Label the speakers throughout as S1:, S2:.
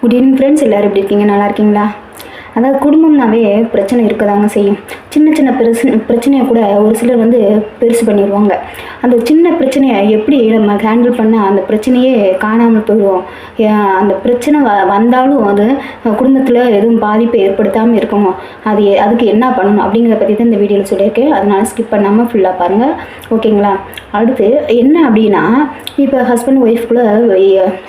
S1: Good evening friends, எல்லோரும் எப்படி இருக்கீங்க? நல்லா இருக்கீங்களா? அதாவது குடும்பம்னாவே பிரச்சனை இருக்க தாங்க செய்யும். சின்ன சின்ன பிரச்சனையை கூட ஒரு சிலர் பெருசு பண்ணிடுவாங்க. அந்த சின்ன பிரச்சனையை எப்படி நம்ம ஹேண்டில் பண்ணால் அந்த பிரச்சனையே காணாமல் போயிடுவோம். அந்த பிரச்சனை வந்தாலும் அது குடும்பத்தில் எதுவும் பாதிப்பை ஏற்படுத்தாமல் இருக்கணும். அதுக்கு என்ன பண்ணணும் அப்படிங்கிறத பற்றி தான் இந்த வீடியோவில் சொல்லியிருக்கேன். அதனால் ஸ்கிப் பண்ணாமல் ஃபுல்லாக பாருங்கள், ஓகேங்களா? அடுத்து என்ன அப்படின்னா, இப்போ ஹஸ்பண்ட் ஒய்ஃப்குள்ளே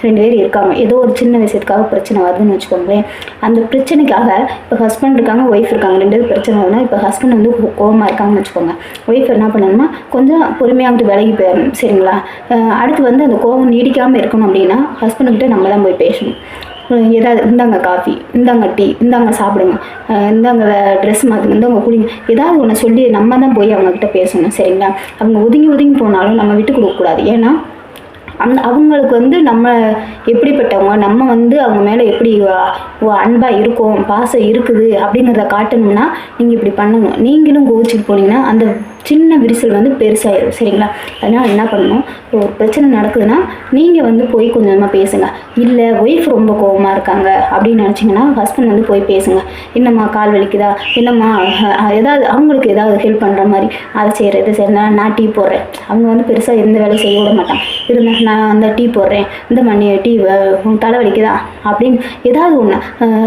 S1: 2 பேர் இருக்காங்க. ஏதோ ஒரு சின்ன விஷயத்துக்காக பிரச்சனை வருதுன்னு வச்சுக்கோங்களேன். அந்த பிரச்சனைக்காக இப்போ ஹஸ்பண்ட் இருக்காங்க, ஒய்ஃப் இருக்காங்க, 2 பேர் பிரச்சனை வருதுன்னா இப்போ ஹஸ்பண்ட் கோவமாக இருக்காங்கன்னு வச்சுக்கோங்க. ஒய்ஃப் என்ன பண்ணணும்னா கொஞ்சம் பொறுமையாக விலகி போயிடணும், சரிங்களா? அடுத்து அந்த கோவம் நீடிக்காமல் இருக்கணும் அப்படின்னா ஹஸ்பண்டுக்கிட்ட நம்ம தான் போய் பேசணும். ஏதாவது இந்தாங்க காஃபி, இந்தாங்க டீ, இந்தாங்க சாப்பிடுங்க, இந்தாங்க ட்ரெஸ் மாற்றுங்க, இந்தாங்க குடிங்க, ஏதாவது ஒன்று சொல்லி நம்ம தான் போய் அவங்கக்கிட்ட பேசணும், சரிங்களா? அவங்க ஒதுங்கி போனாலும் நம்ம விட்டு கொடுக்கக்கூடாது. ஏன்னா அவங்களுக்கு நம்ம எப்படிப்பட்டவங்க, நம்ம அவங்க மேலே எப்படி அன்பாக இருக்கும், பாசம் இருக்குது அப்படிங்கிறத காட்டணும்னா நீங்கள் இப்படி பண்ணணும். நீங்களும் கோவிச்சுட்டு போனீங்கன்னா அந்த சின்ன விரிசல் பெருசாகிடும், சரிங்களா? அதனால் என்ன பண்ணணும், ஒரு பிரச்சனை நடக்குதுன்னா நீங்கள் போய் கொஞ்சமாக பேசுங்க. இல்லை ஒய்ஃப் ரொம்ப கோபமாக இருக்காங்க அப்படின்னு நினச்சிங்கன்னா ஹஸ்பண்ட் போய் பேசுங்க. என்னம்மா கால் வலிக்குதா, என்னம்மா ஏதாவது அவங்களுக்கு ஏதாவது ஹெல்ப் பண்ணுற மாதிரி அதை செய்கிறது. சரி, நான் டீ போடுறேன். அவங்க பெருசாக எந்த வேலையும் செய்ய விட மாட்டான். இருந்தால் நான் அந்த டீ போடுறேன், இந்த மணி டீ தலை வலிக்குதா அப்படின்னு ஏதாவது ஒன்று,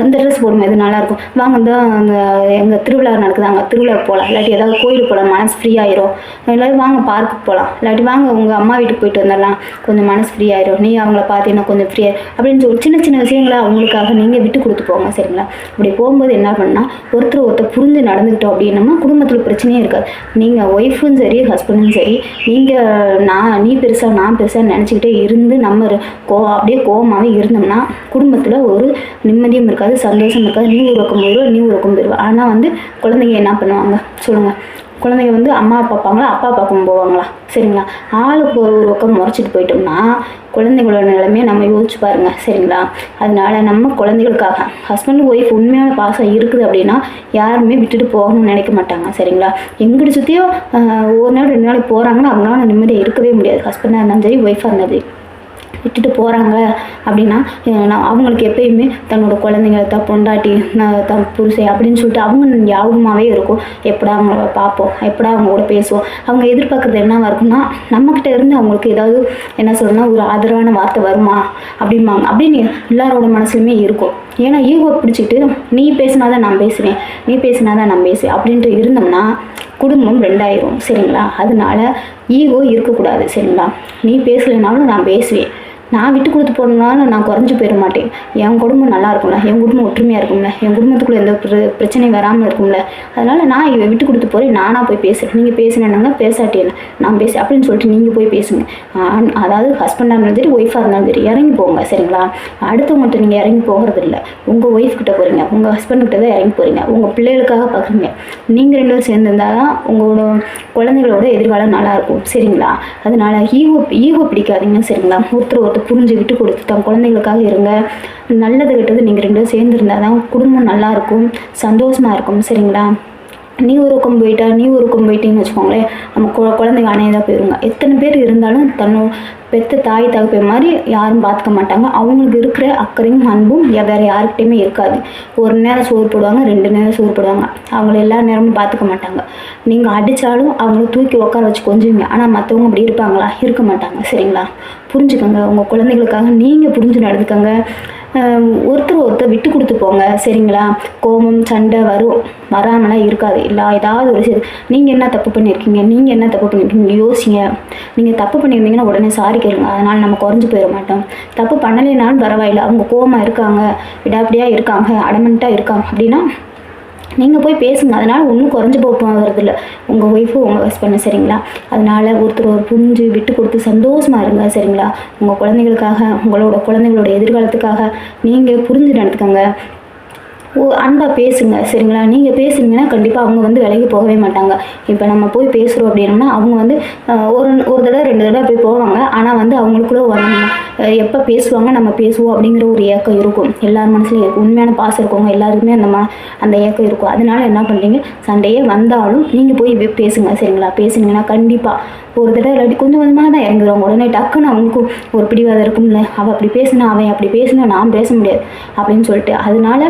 S1: இந்த ட்ரெஸ் போடுமா, இது நல்லாயிருக்கும், வாங்க அந்த எங்கள் திருவிழா நடக்குது, அங்கே திருவிழாவுக்கு போகலாம், இல்லாட்டி ஏதாவது கோயிலுக்கு போகலாம், மனசு ஃப்ரீ ஆயிரும், இல்லாட்டி வாங்க பார்க்குக்கு போகலாம், இல்லாட்டி வாங்க உங்கள் அம்மா வீட்டுக்கு போயிட்டு வந்துடலாம், கொஞ்சம் மனசு ஃப்ரீ ஆயிரும், நீ அவங்கள பார்த்தீங்கன்னா கொஞ்சம் ஃப்ரீயாக அப்படின்னு சொல்லி சின்ன சின்ன விஷயங்களை அவங்களுக்காக நீங்கள் விட்டு கொடுத்து போங்க, சரிங்களா? அப்படி போகும்போது என்ன பண்ணால் ஒருத்தர் புரிஞ்சு நடந்துக்கிட்டோம் அப்படின்னம்னா குடும்பத்தில் பிரச்சனையே இருக்காது. நீங்கள் ஒய்ஃபும் சரி ஹஸ்பண்டும் சரி, நீங்கள் நீ பெருசாக நான் பெருசாக நினச்சிக்கிட்டே இருந்து நம்ம அப்படியே கோவமாகவே இருந்தோம்னா குடும்பத்தில் ஒரு நிம்மதியும் இருக்காது, சந்தோஷம் இருக்காது. நீ ஒரு பக்கம் போயிடுவோம், நீ ஒரு பக்கம் போயிடுவோம். ஆனால் குழந்தைங்க என்ன பண்ணுவாங்க சொல்லுங்கள்? குழந்தைங்க அம்மா பார்ப்பாங்களா, அப்பா பார்க்க போவாங்களா? சரிங்களா? ஆளுக்கு ஒரு பக்கம் முறைச்சிட்டு போயிட்டோம்னா குழந்தைங்களோட நிலைமையை நம்ம யோசிச்சு பாருங்க, சரிங்களா? அதனால நம்ம குழந்தைகளுக்காக ஹஸ்பண்ட் ஒய்ஃப் உண்மையான பாசம் இருக்குது அப்படின்னா யாருமே விட்டுட்டு போகணும்னு நினைக்க மாட்டாங்க, சரிங்களா? எங்கிட்ட சுற்றியோ ஒரு நாள் 2 நாளைக்கு போகிறாங்கன்னா அவங்களால நிம்மதியாக இருக்கவே முடியாது. ஹஸ்பண்டாக இருந்தாலும் சரி, ஒய்ஃபாக இருந்தாலும் சரி, விட்டுட்டு போகிறாங்க அப்படின்னா அவங்களுக்கு எப்பயுமே தன்னோட குழந்தைங்களை தான் பொண்டாட்டி தன் புருஷன் அப்படின்னு சொல்லிட்டு அவங்க ஞாபகமாகவே இருக்கும். எப்படா அவங்கள பார்ப்போம், எப்படா அவங்க கூட பேசுவோம். அவங்க எதிர்பார்க்குறது என்னவா இருக்குன்னா நம்மக்கிட்ட இருந்து அவங்களுக்கு ஏதாவது என்ன சொல்லணும்னா ஒரு ஆதரவான வார்த்தை வருமா அப்படிம்பாங்க அப்படின்னு எல்லாரோட மனசுலையுமே இருக்கும். ஏன்னா ஈகோ பிடிச்சிட்டு நீ பேசினாதான் நான் பேசுவேன், நீ பேசினாதான் நான் பேசுவேன் அப்படின்ட்டு இருந்தோம்னா குடும்பம் 2 ஆயிரும், சரிங்களா? அதனால ஈகோ இருக்கக்கூடாது, சரிங்களா? நீ பேசலைனாலும் நான் பேசுவேன், நான் விட்டு கொடுத்து போனாலும் நான் குறைஞ்சி போயிட மாட்டேன். என் குடும்பம் நல்லா இருக்கும்ல, என் குடும்பம் ஒற்றுமையாக இருக்கும்ல, என் குடும்பத்துக்குள்ளே எந்த பிரச்சனையும் வராமல் இருக்கும்ல. அதனால் நான் விட்டு கொடுத்து போகிறேன், நானாக போய் பேசுகிறேன். நீங்கள் பேசினேன்னாங்க பேசாட்டே நான் பேச அப்படின்னு சொல்லிட்டு நீங்கள் போய் பேசுங்க. அதாவது ஹஸ்பண்டாக இருந்தாலும் சரி, ஒய்ஃபாக இருந்தாலும் சரி, இறங்கி போங்க, சரிங்களா? அடுத்தவங்கள்ட்ட நீங்கள் இறங்கி போகிறது இல்லை. உங்கள் ஒய்ஃப் கிட்ட போகிறீங்க, உங்கள் ஹஸ்பண்ட்கிட்ட தான் இறங்கி போகிறீங்க. உங்கள் பிள்ளைகளுக்காக பார்க்குறீங்க. நீங்கள் 2 பேரும் சேர்ந்துருந்தால் தான் உங்களோட குழந்தைகளோட எதிர்காலம் நல்லாயிருக்கும், சரிங்களா? அதனால் ஈகோ பிடிக்காதீங்க, சரிங்களா? ஒருத்தர் புரிஞ்சு விட்டு கொடுத்து தன் குழந்தைகளுக்காக இருங்க. நல்லது கெட்டது நீங்கள் 2 பேரும் சேர்ந்துருந்தால் தான் குடும்பம் நல்லாயிருக்கும், சந்தோஷமாக இருக்கும், சரிங்களா? நீ ஒரு பக்கம் போயிட்டா, நீ ஒரு பக்கம் போயிட்டீங்கன்னு வச்சுக்கோங்களேன், நம்ம குழந்தைங்க அணையதாக போயிடுங்க. எத்தனை பேர் இருந்தாலும் தன்னோட பெற்ற தாய் தகப்பை மாதிரி யாரும் பார்த்துக்க மாட்டாங்க. அவங்களுக்கு இருக்கிற அக்கறையும் அன்பும் வேறு யாருக்கிட்டையுமே இருக்காது. ஒரு நேரம் சோறு போடுவாங்க, 2 நேரம் சோறு போடுவாங்க. அவங்கள எல்லா நேரமும் பார்த்துக்க மாட்டாங்க. நீங்கள் அடித்தாலும் அவங்கள தூக்கி உட்கார வச்சு கொஞ்சுவீங்க. ஆனால் மற்றவங்க அப்படி இருப்பாங்களா? இருக்க மாட்டாங்க, சரிங்களா? புரிஞ்சுக்கோங்க. உங்கள் குழந்தைகளுக்காக நீங்கள் புரிஞ்சு நடந்துக்கோங்க. ஒருத்தர் விட்டு கொடுத்து போங்க, சரிங்களா? கோபம் சண்டை வராமலாம் இருக்காது. இல்லை ஏதாவது ஒரு நீங்கள் என்ன தப்பு பண்ணியிருக்கீங்க, யோசிங்க. நீங்கள் தப்பு பண்ணியிருந்தீங்கன்னா உடனே சாரி கேளுங்க. அதனால் நம்ம குறைஞ்சி போயிட மாட்டோம். தப்பு பண்ணலைனாலும் பரவாயில்ல, அவங்க கோபமாக இருக்காங்க, விடாப்படியாக இருக்காங்க, அடமெண்ட்டாக இருக்காங்க அப்படின்னா நீங்கள் போய் பேசுங்க. அதனால் ஒன்றும் குறைஞ்சி போகிறதில்ல உங்கள் ஒய்ஃபும் உங்கள் ஹஸ்பண்டும், சரிங்களா? அதனால் ஒருத்தர் புரிஞ்சு விட்டு கொடுத்து சந்தோஷமாக இருங்க, சரிங்களா? உங்கள் குழந்தைகளுக்காக, உங்களோட குழந்தைங்களோட எதிர்காலத்துக்காக நீங்கள் புரிஞ்சு நடந்துக்கோங்க. அன்பாக பேசுங்க, சரிங்களா? நீங்கள் பேசுனீங்கன்னா கண்டிப்பாக அவங்க விலகி போகவே மாட்டாங்க. இப்போ நம்ம போய் பேசுகிறோம் அப்படின்னோம்னா அவங்க ஒரு தடவை 2 தடவை போய் போவாங்க. ஆனால் அவங்களுக்குள்ள எப்போ பேசுவாங்க நம்ம பேசுவோம் அப்படிங்கிற ஒரு ஏக்கம் இருக்கும். எல்லார் மனசுலையும் இருக்கும். உண்மையான பாசம் இருக்கவங்க எல்லாருக்குமே அந்த ஏக்கம் இருக்கும். அதனால என்ன பண்ணுறீங்க, சண்டையே வந்தாலும் நீங்கள் போய் பேசுங்க சரிங்களா. பேசுனீங்கன்னா கண்டிப்பாக ஒரு தடவை இல்லாட்டி கொஞ்சம் கொஞ்சமாக தான் இறங்குவாங்க. உடனே டக்குன்னு அவங்களுக்கு ஒரு பிடிவாதம் இருக்கும்ல, அவள் அப்படி பேசினா அவன் அப்படி பேசினா நான் பேச முடியாது அப்படின்னு சொல்லிட்டு, அதனால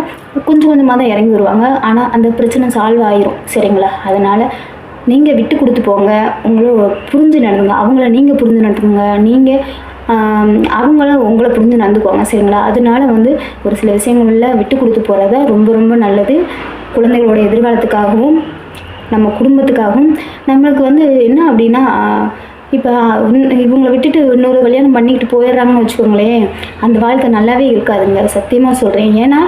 S1: கொஞ்சம் கொஞ்சமாக தான் இறங்கி வருவாங்க. ஆனால் அந்த பிரச்சனை சால்வ் ஆயிரும் சரிங்களா. அதனால் நீங்கள் விட்டு கொடுத்து போங்க, உங்களை புரிஞ்சு நடந்துங்க, அவங்கள நீங்கள் புரிஞ்சு நடத்துங்க, நீங்கள் அவங்களும் உங்களை புரிஞ்சு நடந்துக்குவாங்க சரிங்களா. அதனால ஒரு சில விஷயங்களில் விட்டு கொடுத்து போகிறத ரொம்ப ரொம்ப நல்லது. குழந்தைகளோட எதிர்காலத்துக்காகவும் நம்ம குடும்பத்துக்காகவும். நம்மளுக்கு என்ன அப்படின்னா, இப்போ இவங்களை விட்டுட்டு இன்னொரு கல்யாணம் பண்ணிக்கிட்டு போயிடுறாங்கன்னு வச்சுக்கோங்களேன், அந்த வாழ்க்கை நல்லாவே இருக்காதுங்க, சத்தியமாக சொல்கிறேன். ஏன்னா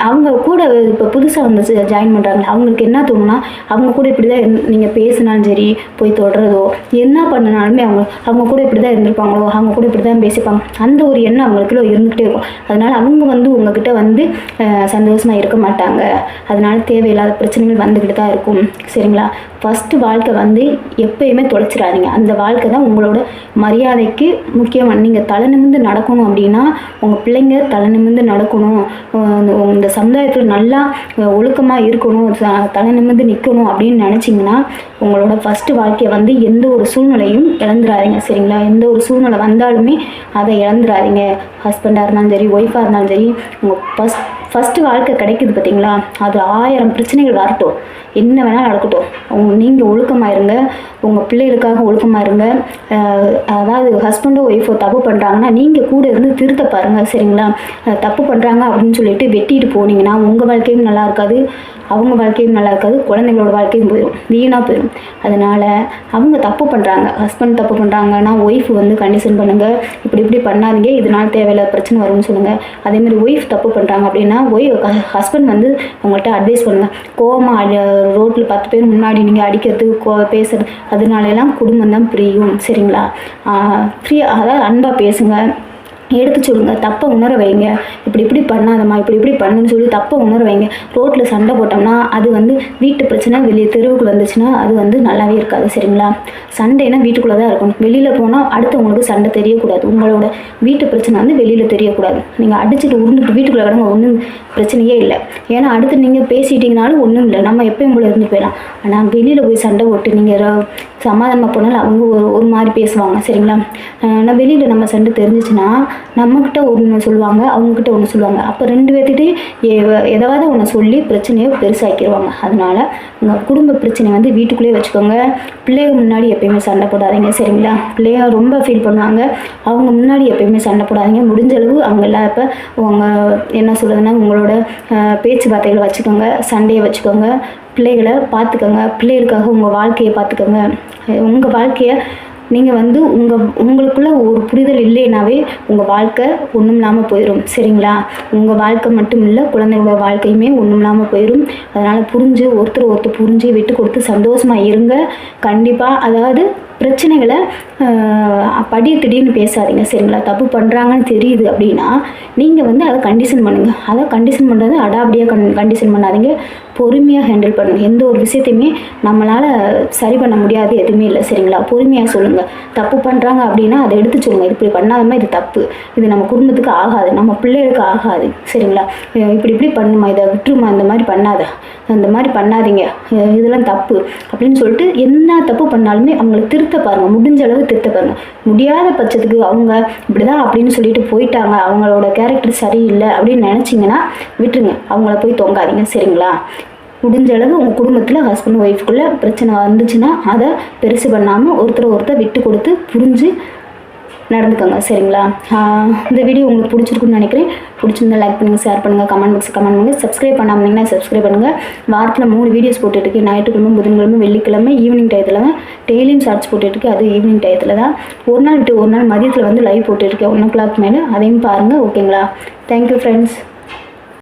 S1: அவங்க கூட இப்போ புதுசாக ஜாயின் பண்ணுறாங்க, அவங்களுக்கு என்ன தோணுன்னா, அவங்க கூட இப்படி தான் நீங்கள் பேசினாலும் சரி, போய் தொடுறதோ என்ன பண்ணினாலுமே அவங்க கூட இப்படி தான் இருந்திருப்பாங்களோ, அவங்க கூட இப்படி தான் பேசிப்பாங்க, அந்த ஒரு எண்ணம் அவங்களுக்குள்ள இருந்துகிட்டே இருக்கும். அதனால் அவங்க உங்ககிட்ட சந்தோஷமாக இருக்க மாட்டாங்க. அதனால் தேவையில்லாத பிரச்சனைகள் வந்துக்கிட்டு தான் இருக்கும் சரிங்களா. ஃபஸ்ட்டு வாழ்க்கை எப்பயுமே தொலைச்சிடாதீங்க. அந்த வாழ்க்கை தான் உங்களோட மரியாதைக்கு முக்கியமாக. நீங்கள் தலை நிமிர்ந்து நடக்கணும் அப்படின்னா, உங்கள் பிள்ளைங்க தலை நிமிர்ந்து நடக்கணும், இந்த சமுதாயத்தில் நல்லா ஒழுக்கமாக இருக்கணும், தலை நிமிர்ந்து நிற்கணும் அப்படின்னு நினச்சிங்கன்னா, உங்களோட ஃபஸ்ட்டு வாழ்க்கையை எந்த ஒரு சூழ்நிலையும் இழந்துடாதீங்க சரிங்களா. எந்த ஒரு சூழ்நிலை வந்தாலுமே அதை இழந்துடாதீங்க. ஹஸ்பண்டாக இருந்தாலும் சரி, ஒய்ஃபாக இருந்தாலும் சரி, உங்கள் ஃபஸ்ட்டு வாழ்க்கை கிடைக்குது பார்த்தீங்களா, அது 1000 பிரச்சனைகள் வரட்டும், என்ன வேணாலும் நடக்கட்டும், நீங்கள் ஒழுக்கமாக இருங்க, உங்கள் பிள்ளைகளுக்காக ஒழுக்கமாக இருங்க. அதாவது ஹஸ்பண்டோ ஒய்ஃபோ தப்பு பண்ணுறாங்கன்னா நீங்கள் கூட இருந்து திருத்த பாருங்கள் சரிங்களா. தப்பு பண்ணுறாங்க அப்படின்னு சொல்லிட்டு வெட்டிட்டு போனீங்கன்னா உங்கள் வாழ்க்கையும் நல்லா இருக்காது, அவங்க வாழ்க்கையும் நல்லா இருக்காது, குழந்தைங்களோட வாழ்க்கையும் போயிடும், வீணாக போயிடும். அதனால் அவங்க தப்பு பண்ணுறாங்க, ஹஸ்பண்ட் தப்பு பண்ணுறாங்கன்னா ஒய்ஃப் கண்டிஷன் பண்ணுங்கள், இப்படி பண்ணாதீங்க, இதனால் தேவையில்லாத பிரச்சனை வரும்னு சொல்லுங்கள். அதேமாதிரி ஒய்ஃப் தப்பு பண்ணுறாங்க அப்படின்னா ஹஸ்பண்ட் அவங்கள்ட்ட அட்வைஸ் பண்ணுங்கள். கோவமாக ரோட்டில் 10 பேர் முன்னாடி நீங்கள் அடிக்கிறது பேசுறது, அதனாலலாம் குடும்பம் தான் பிரியும் சரிங்களா. ஃப்ரீயாக அதாவது அன்பாக பேசுங்க, எடுத்து சொல்லுங்கள், தப்பை உணர வைங்க. இப்படி பண்ணாதம்மா, இப்படி பண்ணுன்னு சொல்லி தப்பை உணர வைங்க. ரோட்டில் சண்டை போட்டோம்னா அது வீட்டு பிரச்சனை வெளியே தெருவுக்கு வந்துச்சுன்னா அது நல்லாவே இருக்காது சரிங்களா. சண்டைனா வீட்டுக்குள்ளே தான் இருக்கணும், வெளியில் போனால் அடுத்தவங்களுக்கு சண்டை தெரியக்கூடாது. உங்களோட வீட்டு பிரச்சனை வெளியில் தெரியக்கூடாது. நீங்கள் அடிச்சுட்டு உருண்டுட்டு வீட்டுக்குள்ளே கிடங்க, ஒன்றும் பிரச்சனையே இல்லை. ஏன்னா அடுத்து நீங்கள் பேசிட்டீங்கனாலும் ஒன்றும் இல்லை, நம்ம எப்பயும் போல இருந்து போயிடலாம். ஆனால் வெளியில் போய் சண்டை போட்டு நீங்கள் சமாதானமாக போனாலும் அவங்க ஒரு மாதிரி பேசுவாங்க சரிங்களா. ஆனால் வெளியில் நம்ம சண்டை தெரிஞ்சிச்சுன்னா நம்மக்கிட்ட ஒன்று சொல்லுவாங்க, அவங்கக்கிட்ட ஒன்று சொல்லுவாங்க. அப்போ 2 பேர்த்திட்டே ஏதாவது ஒன்று சொல்லி பிரச்சனையை பெருசாக்கிடுவாங்க. அதனால் உங்கள் குடும்ப பிரச்சனை வீட்டுக்குள்ளேயே வச்சுக்கோங்க. பிள்ளைங்க முன்னாடி எப்பயுமே சண்டை போடாதீங்க சரிங்களா. பிள்ளைங்க ரொம்ப ஃபீல் பண்ணுவாங்க, அவங்க முன்னாடி எப்பயுமே சண்டை போடாதீங்க. முடிஞ்ச அளவு அவங்கெல்லாம் இப்போ உங்கள் என்ன சொல்கிறதுனா உங்களோட பேச்சுவார்த்தைகளை வச்சுக்கோங்க, சண்டையை வச்சுக்கோங்க, பிள்ளைகளை பார்த்துக்கோங்க, பிள்ளைகளுக்காக உங்கள் வாழ்க்கையை பார்த்துக்கோங்க. உங்கள் வாழ்க்கையை நீங்கள் உங்களுக்குள்ள ஒரு புரிதல் இல்லைனாவே உங்கள் வாழ்க்கை ஒன்றும் இல்லாமல் போயிடும் சரிங்களா. உங்கள் வாழ்க்கை மட்டும் இல்லை, குழந்தைங்களோட வாழ்க்கையுமே ஒன்றும் இல்லாமல் போயிடும். அதனால் ஒருத்தர் புரிஞ்சு விட்டு கொடுத்து சந்தோஷமாக இருங்க கண்டிப்பாக. அதாவது பிரச்சனைகளை திடீர்னு பேசாதீங்க சரிங்களா. தப்பு பண்ணுறாங்கன்னு தெரியுது அப்படின்னா நீங்கள் அதை கண்டிஷன் பண்ணுங்கள். அதை கண்டிஷன் பண்ணுறது அடாபடியாக கண்டிஷன் பண்ணாதீங்க, பொறுமையாக ஹேண்டில் பண்ணுங்கள். எந்த ஒரு விஷயத்தையுமே நம்மளால் சரி பண்ண முடியாது எதுவுமே இல்லை சரிங்களா. பொறுமையாக சொல்லுங்கள். தப்பு பண்ணுறாங்க அப்படின்னா அதை எடுத்து சொல்லுங்கள், இப்படி பண்ணாதமா, இது தப்பு, இது நம்ம குடும்பத்துக்கு ஆகாது, நம்ம பிள்ளைகளுக்கு ஆகாது சரிங்களா. இப்படி பண்ணுமா, இதை விட்டுருமா, இந்த மாதிரி பண்ணாத, அந்த மாதிரி பண்ணாதீங்க, இதெல்லாம் தப்பு அப்படின்னு சொல்லிட்டு என்ன தப்பு பண்ணாலுமே அவங்களை திருத்த பாருங்கள். முடிஞ்ச அளவு திருத்த பாருங்கள். முடியாத பட்சத்துக்கு அவங்க இப்படிதான் அப்படின்னு சொல்லிட்டு போயிட்டாங்க, அவங்களோட கேரக்டர் சரியில்லை அப்படின்னு நினச்சிங்கன்னா விட்டுருங்க, அவங்கள போய் தொங்காதீங்க சரிங்களா. முடிஞ்ச அளவு உங்கள் குடும்பத்தில் ஹஸ்பண்ட் ஒய்ஃப்குள்ளே பிரச்சனை வந்துச்சுன்னா அதை பெருசு பண்ணாமல் ஒருத்தர் விட்டு கொடுத்து புரிஞ்சு நடந்துக்கோங்க சரிங்களா. இந்த வீடியோ உங்களுக்கு பிடிச்சிருக்குன்னு நினைக்கிறேன். பிடிச்சிருந்தா லைக் பண்ணுங்கள், ஷேர் பண்ணுங்கள், கமெண்ட் பண்ணுங்கள். சப்ஸ்கிரைப் பண்ணாமல் சப்ஸ்கிரைப் பண்ணுங்கள். வாரத்தில் 3 வீடியோஸ் போட்டுட்டுருக்கு. ஞாயிற்றுக்கிழமை, புதன்கிழமை, வெள்ளிக்கிழமை ஈவினிங் டயத்தில் தான். டெய்லியும் ஷார்ட்ஸ் போட்டுருக்கு, அது ஈவினிங் டயத்தில் தான். ஒரு நாள் விட்டு ஒரு நாள் மதியத்தில் லைவ் போட்டுருக்கேன் 1 o'clock மேலே, அதையும் பாருங்கள் ஓகேங்களா. Thank you friends.